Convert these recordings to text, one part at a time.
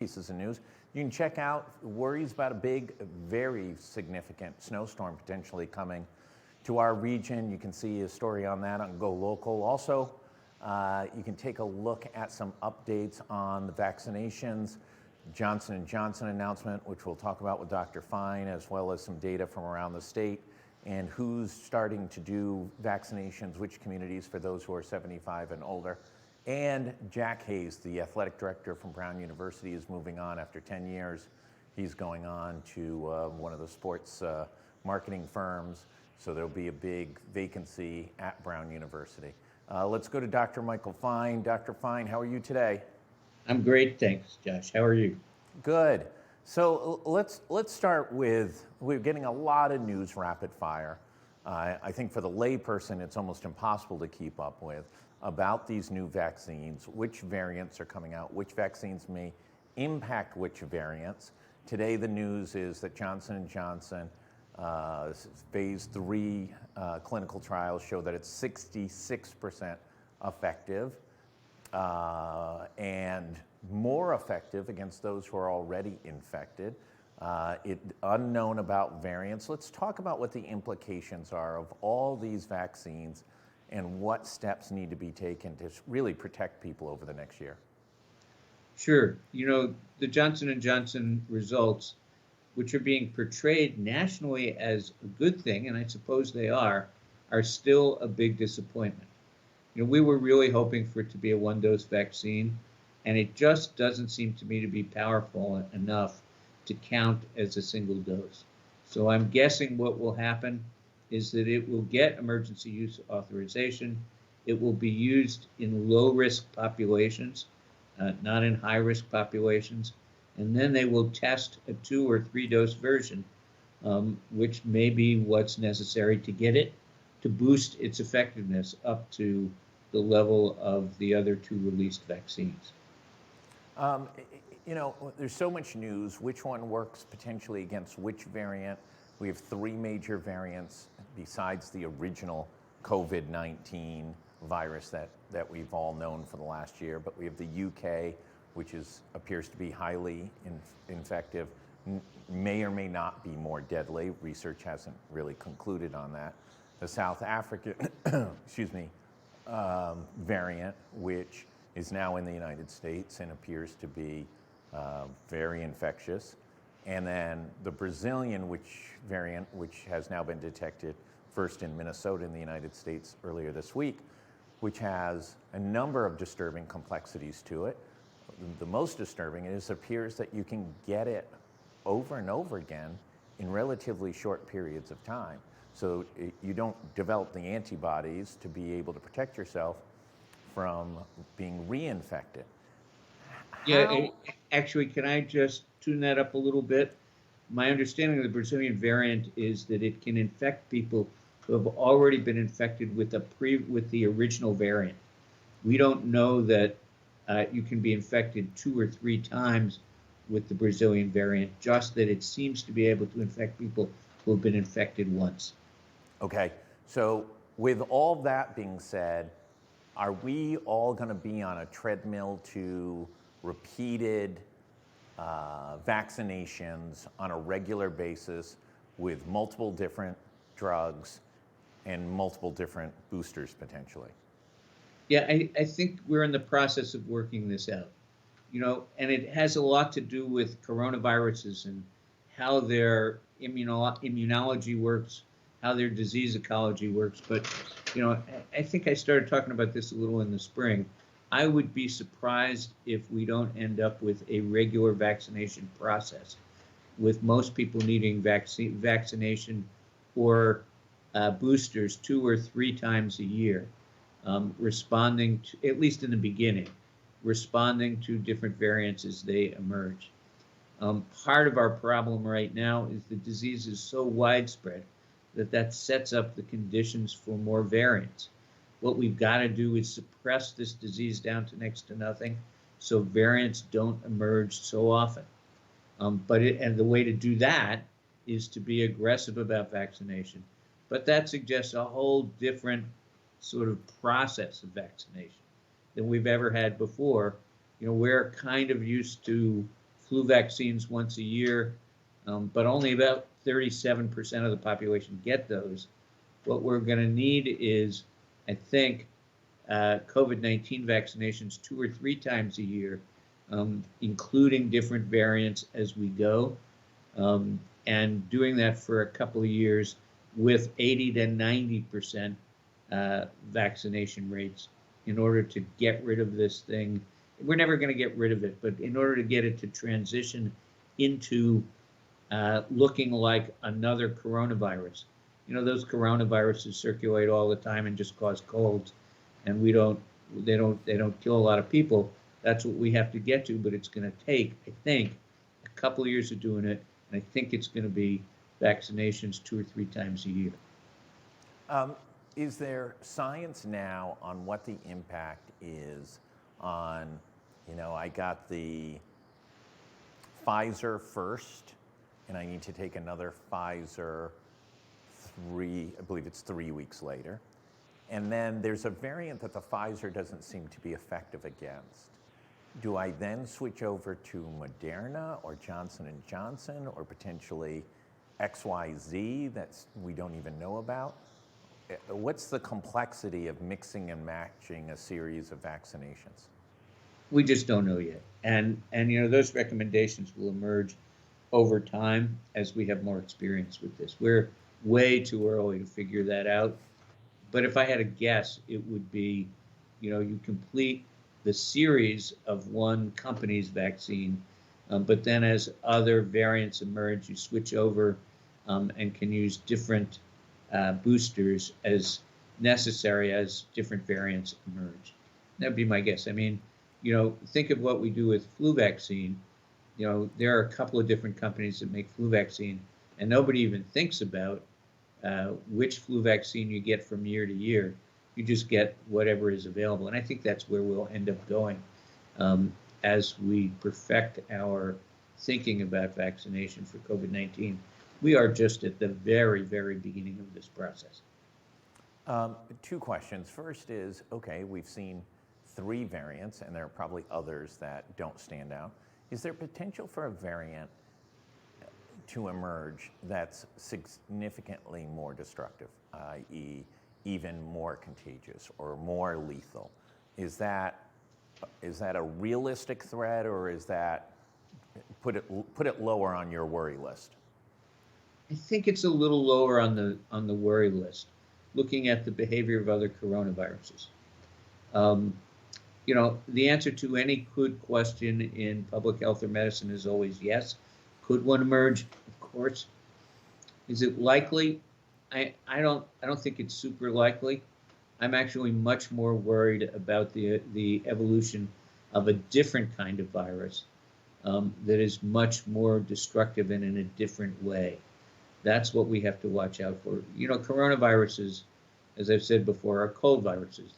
pieces of news. You can check out worries about a big, very significant snowstorm potentially coming to our region. You can see a story on that on GoLocal. Also, you can take a look at some updates on the vaccinations, Johnson & Johnson announcement, which we'll talk about with Dr. Fine, as well as some data from around the state and who's starting to do vaccinations, which communities for those who are 75 and older. And Jack Hayes, the athletic director from Brown University, is moving on after 10 years. He's going on to one of the sports marketing firms, so there'll be a big vacancy at Brown University. Let's go to Dr. Michael Fine. Dr. Fine, how are you today? I'm great, thanks, Josh. How are you? Good. So let's start with, we're getting a lot of news rapid fire. I think for the layperson, it's almost impossible to keep up with about these new vaccines, which variants are coming out, which vaccines may impact which variants. Today, the news is that Johnson & Johnson phase 3 clinical trials show that it's 66% effective and more effective against those who are already infected. Unknown about variants. Let's talk about what the implications are of all these vaccines and what steps need to be taken to really protect people over the next year. Sure. You know, the Johnson & Johnson results, which are being portrayed nationally as a good thing, and I suppose they are still a big disappointment. You know, we were really hoping for it to be a one-dose vaccine, and it just doesn't seem to me to be powerful enough to count as a single dose. So I'm guessing what will happen is that it will get emergency use authorization. It will be used in low-risk populations, not in high-risk populations, and then they will test a 2 or 3 dose version, which may be what's necessary to get it to boost its effectiveness up to the level of the other 2 released vaccines. You know, there's so much news. Which one works potentially against which variant? We have 3 major variants besides the original COVID-19 virus that we've all known for the last year. But we have the UK, which appears to be highly infective, may or may not be more deadly. Research hasn't really concluded on that. The South African, variant, which is now in the United States and appears to be very infectious. And then the Brazilian variant, which has now been detected first in Minnesota in the United States earlier this week, which has a number of disturbing complexities to it. The most disturbing is it appears that you can get it over and over again in relatively short periods of time. So you don't develop the antibodies to be able to protect yourself from being reinfected. Yeah, actually, can I just tune that up a little bit? My understanding of the Brazilian variant is that it can infect people who have already been infected with the original variant. We don't know that you can be infected 2 or 3 times with the Brazilian variant, just that it seems to be able to infect people who have been infected once. Okay, so with all that being said, are we all going to be on a treadmill to repeated vaccinations on a regular basis with multiple different drugs and multiple different boosters potentially? Yeah, I think we're in the process of working this out. You know, and it has a lot to do with coronaviruses and how their immunology works, how their disease ecology works. But, you know, I think I started talking about this a little in the spring. I would be surprised if we don't end up with a regular vaccination process, with most people needing vaccination or boosters 2 or 3 times a year, responding to, at least in the beginning, responding to different variants as they emerge. Part of our problem right now is the disease is so widespread that sets up the conditions for more variants. What we've got to do is suppress this disease down to next to nothing so variants don't emerge so often. And the way to do that is to be aggressive about vaccination. But that suggests a whole different sort of process of vaccination than we've ever had before. You know, we're kind of used to flu vaccines once a year, but only about 37% of the population get those. What we're going to need is, I think, COVID-19 vaccinations 2 or 3 times a year, including different variants as we go, and doing that for a couple of years with 80 to 90% vaccination rates in order to get rid of this thing. We're never going to get rid of it, but in order to get it to transition into looking like another coronavirus. You know, those coronaviruses circulate all the time and just cause colds, and they don't kill a lot of people. That's what we have to get to, but it's going to take, I think, a couple of years of doing it, and I think it's going to be vaccinations 2 or 3 times a year. Is there science now on what the impact is on, I got the Pfizer first, and I need to take another Pfizer I believe it's 3 weeks later. And then there's a variant that the Pfizer doesn't seem to be effective against. Do I then switch over to Moderna or Johnson & Johnson or potentially XYZ that we don't even know about? What's the complexity of mixing and matching a series of vaccinations? We just don't know yet. And those recommendations will emerge over time as we have more experience with this. We're way too early to figure that out. But if I had a guess, it would be, you complete the series of one company's vaccine, but then as other variants emerge, you switch over and can use different boosters as necessary as different variants emerge. That'd be my guess. I mean, think of what we do with flu vaccine. There are a couple of different companies that make flu vaccine, and nobody even thinks about which flu vaccine you get from year to year. You just get whatever is available. And I think that's where we'll end up going as we perfect our thinking about vaccination for COVID-19. We are just at the very, very beginning of this process. 2 questions. First is, okay, we've seen 3 variants, and there are probably others that don't stand out. Is there potential for a variant to emerge that's significantly more destructive, i.e., even more contagious or more lethal? Is that a realistic threat, or is that put it lower on your worry list? I think it's a little lower on the worry list, looking at the behavior of other coronaviruses. The answer to any could question in public health or medicine is always yes. Could one emerge? Of course. Is it likely? I don't think it's super likely. I'm actually much more worried about the evolution of a different kind of virus that is much more destructive and in a different way. That's what we have to watch out for. Coronaviruses, as I've said before, are cold viruses.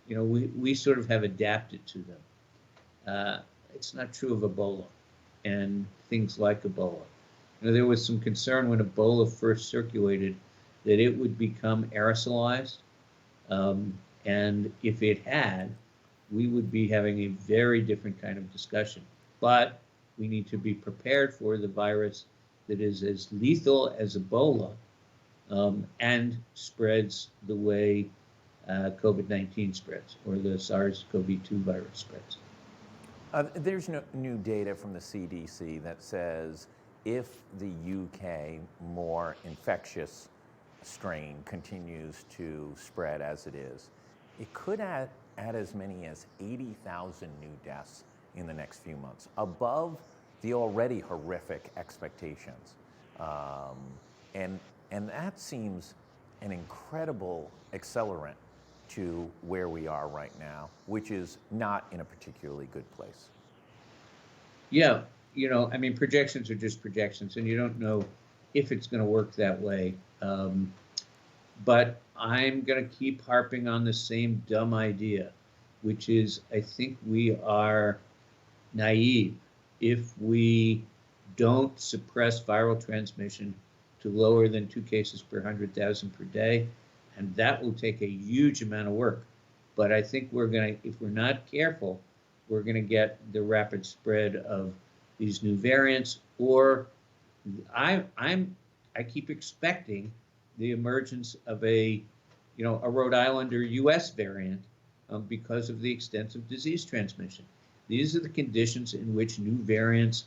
We sort of have adapted to them. It's not true of Ebola and things like Ebola. There was some concern when Ebola first circulated that it would become aerosolized. And if it had, we would be having a very different kind of discussion. But we need to be prepared for the virus that is as lethal as Ebola and spreads the way COVID-19 spreads, or the SARS-CoV-2 virus spreads. There's no new data from the CDC that says if the UK more infectious strain continues to spread as it is, it could add as many as 80,000 new deaths in the next few months, above the already horrific expectations. And that seems an incredible accelerant to where we are right now, which is not in a particularly good place. Yeah, projections are just projections, and you don't know if it's going to work that way. But I'm going to keep harping on the same dumb idea, which is I think we are naive if we don't suppress viral transmission to lower than 2 cases per 100,000 per day. And that will take a huge amount of work. But I think if we're not careful, we're going to get the rapid spread of these new variants, or I keep expecting the emergence of a Rhode Island or U.S. variant because of the extensive disease transmission. These are the conditions in which new variants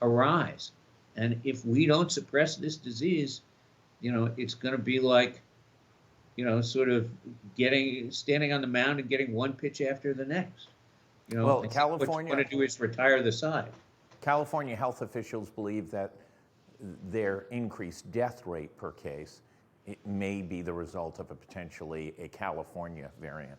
arise. And if we don't suppress this disease, it's going to be like, sort of standing on the mound and getting one pitch after the next. Well, I think what you California, want to do is retire the side. California health officials believe that their increased death rate per case, it may be the result of potentially a California variant.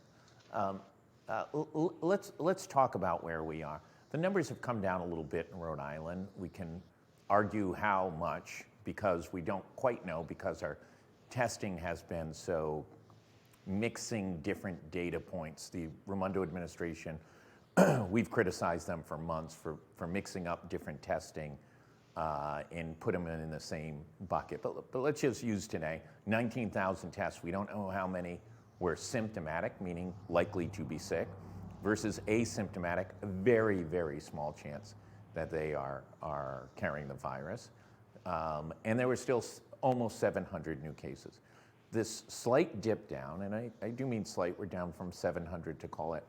Let's talk about where we are. The numbers have come down a little bit in Rhode Island. We can argue how much because we don't quite know because our testing has been so mixing different data points. The Raimondo administration, we've criticized them for months for mixing up different testing and put them in the same bucket. But let's just use today, 19,000 tests. We don't know how many were symptomatic, meaning likely to be sick, versus asymptomatic, a very, very small chance that they are carrying the virus. And there were still almost 700 new cases. This slight dip down, and I do mean slight, we're down from 700 to call it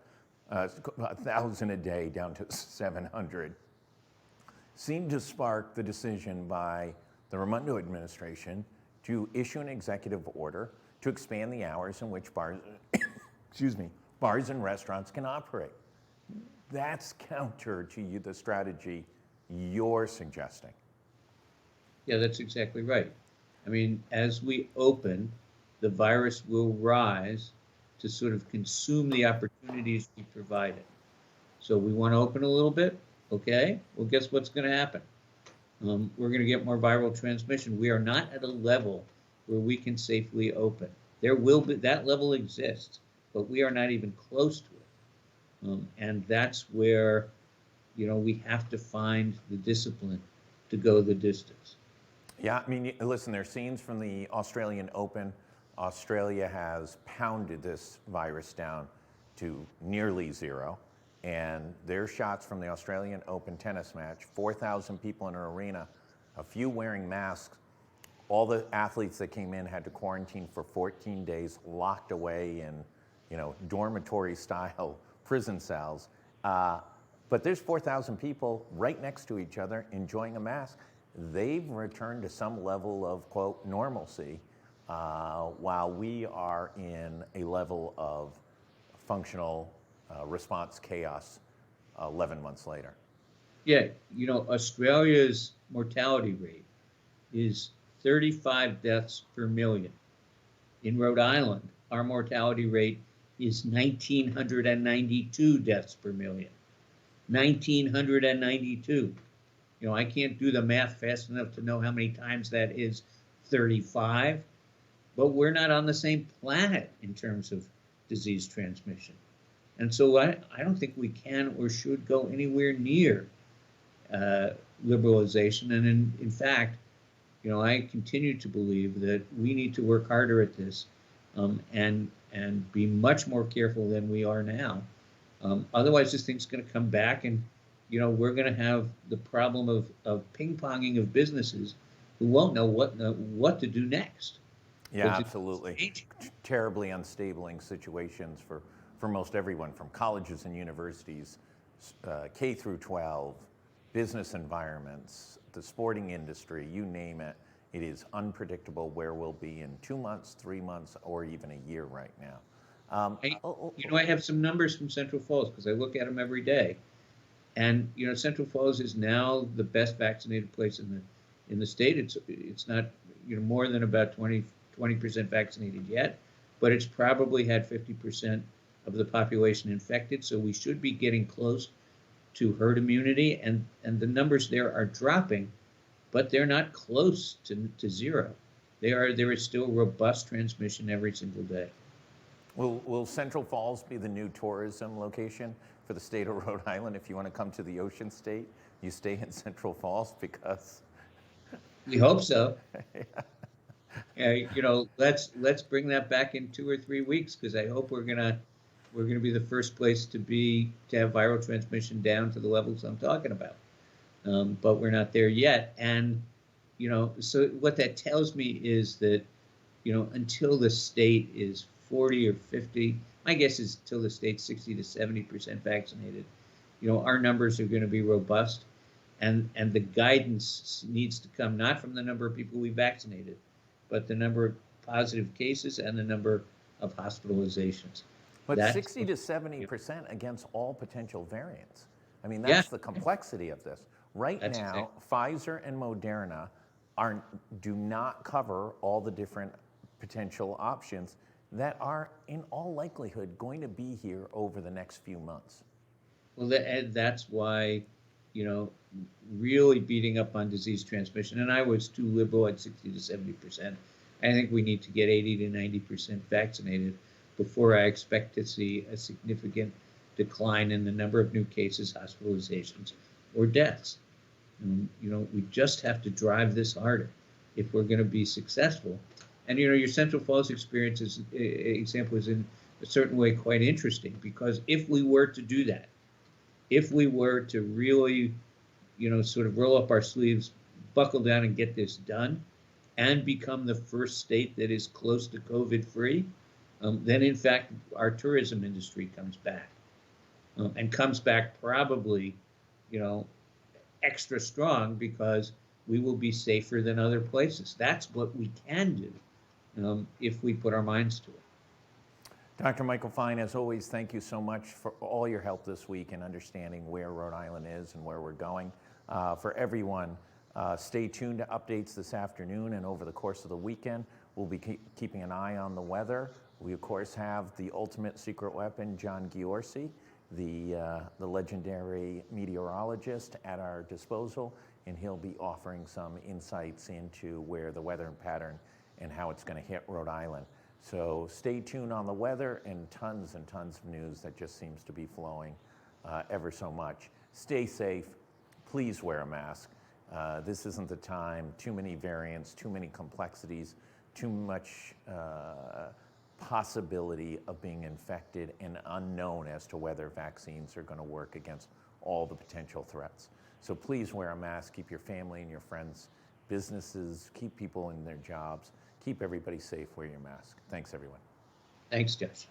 1,000 a day down to 700, seemed to spark the decision by the Raimondo administration to issue an executive order to expand the hours in which bars, bars and restaurants can operate. That's counter to the strategy you're suggesting. Yeah, that's exactly right. I mean, as we open, the virus will rise to sort of consume the opportunities we provided. So we want to open a little bit, okay? Well, guess what's going to happen? We're going to get more viral transmission. We are not at a level where we can safely open. There will be, that level exists, but we are not even close to it. And that's where, we have to find the discipline to go the distance. Yeah, I mean, listen, there are scenes from the Australian Open. Australia has pounded this virus down to nearly zero. And their shots from the Australian Open tennis match, 4,000 people in an arena, a few wearing masks. All the athletes that came in had to quarantine for 14 days, locked away in, dormitory-style prison cells. But there's 4,000 people right next to each other enjoying a mask. They've returned to some level of, quote, normalcy, while we are in a level of functional response chaos 11 months later. Yeah, Australia's mortality rate is 35 deaths per million. In Rhode Island, our mortality rate is 1,992 deaths per million. 1,992. I can't do the math fast enough to know how many times that is 35, but we're not on the same planet in terms of disease transmission. And so I don't think we can or should go anywhere near liberalization. And in fact, I continue to believe that we need to work harder at this and be much more careful than we are now. Otherwise, this thing's going to come back and, we're going to have the problem of ping-ponging of businesses who won't know what to do next. Yeah, absolutely. Terribly unstable situations for most everyone, from colleges and universities, K through 12, business environments, the sporting industry, you name it. It is unpredictable where we'll be in 2 months, 3 months, or even a year right now. I have some numbers from Central Falls because I look at them every day. And, Central Falls is now the best vaccinated place in the state. It's not, more than about 20% vaccinated yet, but it's probably had 50% of the population infected. So we should be getting close to herd immunity, and the numbers there are dropping, but they're not close to zero. There is still robust transmission every single day. Will Central Falls be the new tourism location for the state of Rhode Island? If you want to come to the Ocean State, you stay in Central Falls, because we hope so. Let's bring that back in 2 or 3 weeks, because I hope we're gonna be the first place to have viral transmission down to the levels I'm talking about. but we're not there yet. And, so what that tells me is that, until the state is 40 or 50, my guess is until the state's 60 to 70% vaccinated, our numbers are going to be robust. And the guidance needs to come not from the number of people we vaccinated, but the number of positive cases and the number of hospitalizations. But That's 60 to 70% against all potential variants. I mean, yeah, that's the complexity of this. Right that's now, exactly. Pfizer and Moderna do not cover all the different potential options that are, in all likelihood, going to be here over the next few months. Well, that's why, you know, really beating up on disease transmission. And I was too liberal at 60 to 70%. I think we need to get 80 to 90% vaccinated before I expect to see a significant decline in the number of new cases, hospitalizations, or deaths. And, we just have to drive this harder if we're going to be successful. And, your Central Falls experience example is in a certain way quite interesting, because if we were to do that, if we were to really, sort of roll up our sleeves, buckle down and get this done, and become the first state that is close to COVID free, then in fact our tourism industry comes back, and comes back probably, you know, extra strong, because we will be safer than other places. That's what we can do, if we put our minds to it. Dr. Michael Fine, as always, thank you so much for all your help this week in understanding where Rhode Island is and where we're going. For everyone, stay tuned to updates this afternoon and over the course of the weekend. We'll be keeping an eye on the weather. We, of course, have the ultimate secret weapon, John Giorsi, the legendary meteorologist, at our disposal, and he'll be offering some insights into where the weather pattern and how it's going to hit Rhode Island. So stay tuned on the weather, and tons of news that just seems to be flowing ever so much. Stay safe. Please wear a mask. This isn't the time. Too many variants, too many complexities, too much possibility of being infected, and unknown as to whether vaccines are going to work against all the potential threats. So please wear a mask. Keep your family and your friends, businesses, keep people in their jobs. Keep everybody safe. Wear your mask. Thanks, everyone. Thanks, Josh.